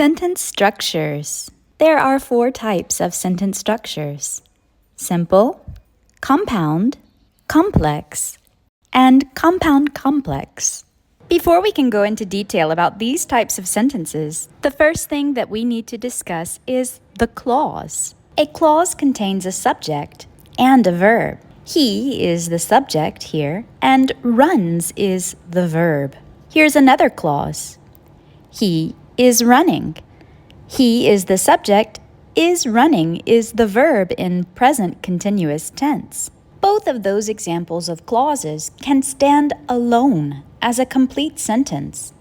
Sentence structures. There are 4 types of sentence structures: simple, compound, complex, and compound complex. Before we can go into detail about these types of sentences, the first thing that we need to discuss is the clause. A clause contains a subject and a verb. He is the subject here, and runs is the verb. Here's another clause. He is running. He is the subject. Is running is the verb in present continuous tense. Both of those examples of clauses can stand alone as a complete sentence.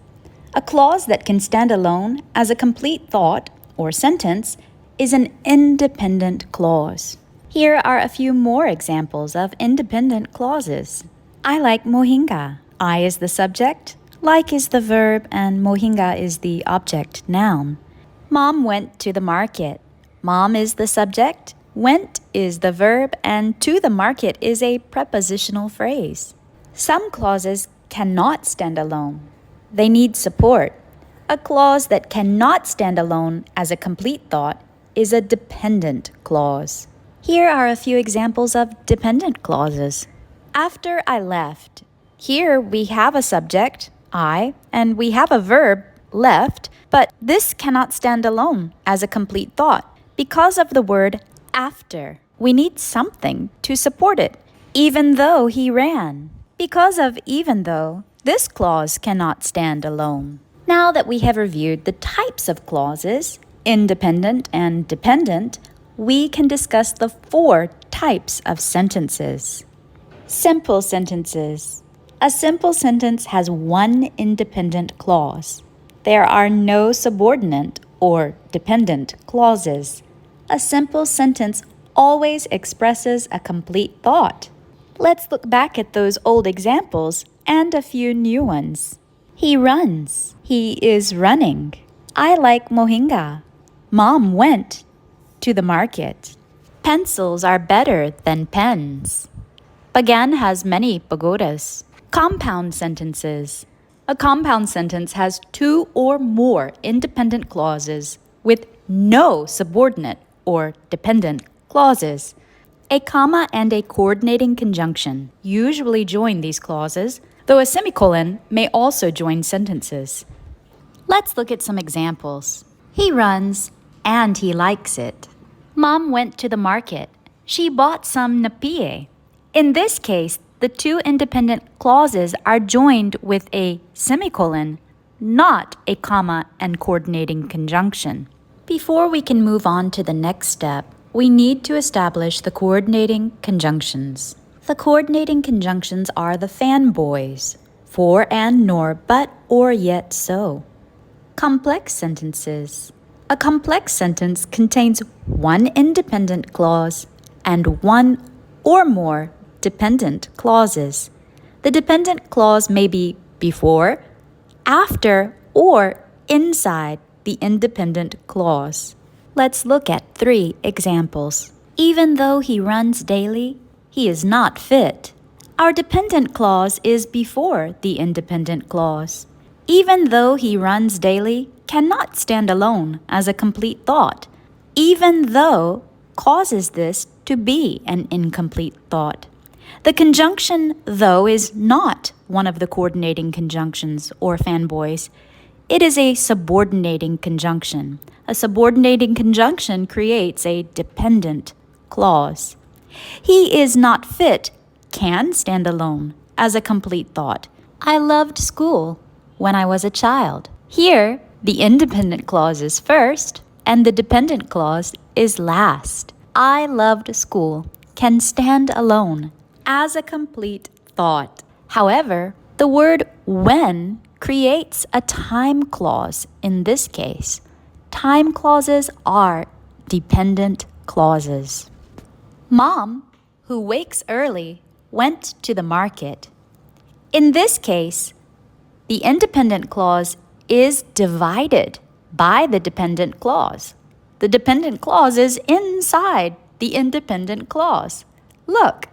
A clause that can stand alone as a complete thought or sentence is an independent clause. Here are a few more examples of independent clauses. I like mohinga. I is the subject, like is the verb, and mohinga is the object noun. Mom went to the market. Mom is the subject, went is the verb, and to the market is a prepositional phrase. Some clauses cannot stand alone. They need support. A clause that cannot stand alone as a complete thought is a dependent clause. Here are a few examples of dependent clauses. After I left. Here we have a subject, I, and we have a verb, left, but this cannot stand alone as a complete thought because of the word after. We need something to support it. Even though he ran. Because of even though, this clause cannot stand alone. Now that we have reviewed the types of clauses, independent and dependent, we can discuss the 4 types of sentences. Simple sentences. A simple sentence has one independent clause. There are no subordinate or dependent clauses. A simple sentence always expresses a complete thought. Let's look back at those old examples and a few new ones. He runs. He is running. I like mohinga. Mom went to the market. Pencils are better than pens. Bagan has many pagodas. Compound sentences. A compound sentence has 2 or more independent clauses with no subordinate or dependent clauses. A comma and a coordinating conjunction usually join these clauses, though a semicolon may also join sentences. Let's look at some examples. He runs and he likes it. Mom went to the market. She bought some napie. In this case, the 2 independent clauses are joined with a semicolon, not a comma and coordinating conjunction. Before we can move on to the next step, we need to establish the coordinating conjunctions. The coordinating conjunctions are the FANBOYS, for and nor, but, or, yet, so. Complex sentences. A complex sentence contains one independent clause and one or more dependent clauses. The dependent clause may be before, after, or inside the independent clause. Let's look at 3 examples. Even though he runs daily, he is not fit. Our dependent clause is before the independent clause. Even though he runs daily cannot stand alone as a complete thought. Even though causes this to be an incomplete thought. The conjunction though is not one of the coordinating conjunctions or FANBOYS. It is a subordinating conjunction. A subordinating conjunction creates a dependent clause. He is not fit can stand alone as a complete thought. I loved school when I was a child. Here, the independent clause is first and the dependent clause is last. I loved school can stand alone as a complete thought. However, the word when creates a time clause in this case. Time clauses are dependent clauses. Mom, who wakes early, went to the market. In this case, the independent clause is divided by the dependent clause. The dependent clause is inside the independent clause. Look,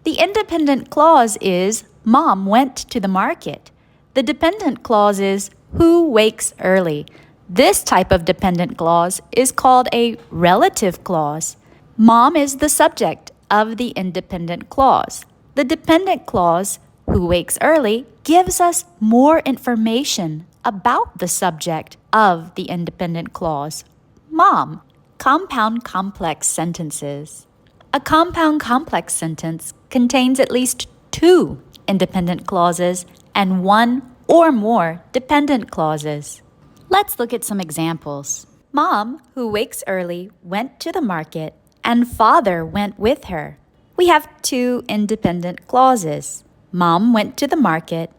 the independent clause is Mom went to the market. The dependent clause is who wakes early. This type of dependent clause is called a relative clause. Mom is the subject of the independent clause. The dependent clause, who wakes early, gives us more information about the subject of the independent clause, Mom. Compound complex sentences. A compound complex sentence contains at least two independent clauses and one or more dependent clauses. Let's look at some examples. Mom, who wakes early, went to the market, and father went with her. We have two independent clauses. Mom went to the market.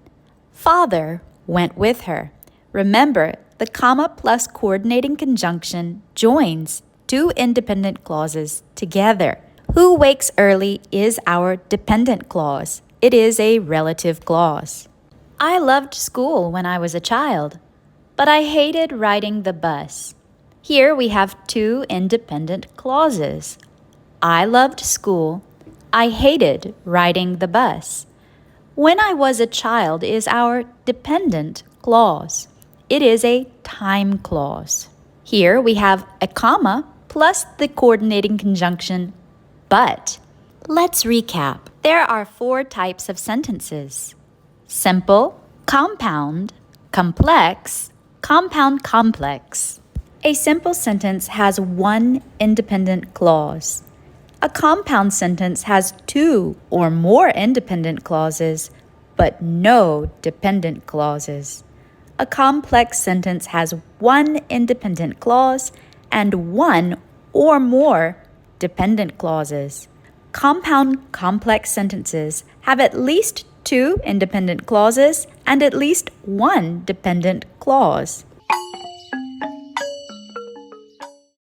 Father went with her. Remember, the comma plus coordinating conjunction joins two independent clauses together. Who wakes early is our dependent clause. It is a relative clause. I loved school when I was a child, but I hated riding the bus. Here we have two independent clauses. I loved school. I hated riding the bus. When I was a child is our dependent clause. It is a time clause. Here we have a comma plus the coordinating conjunction but. Let's recap. There are four types of sentences: simple, compound, complex, compound complex. A simple sentence has one independent clause. A compound sentence has two or more independent clauses, but no dependent clauses. A complex sentence has one independent clause and one or more dependent clauses. Compound complex sentences have at least two independent clauses and at least one dependent clause.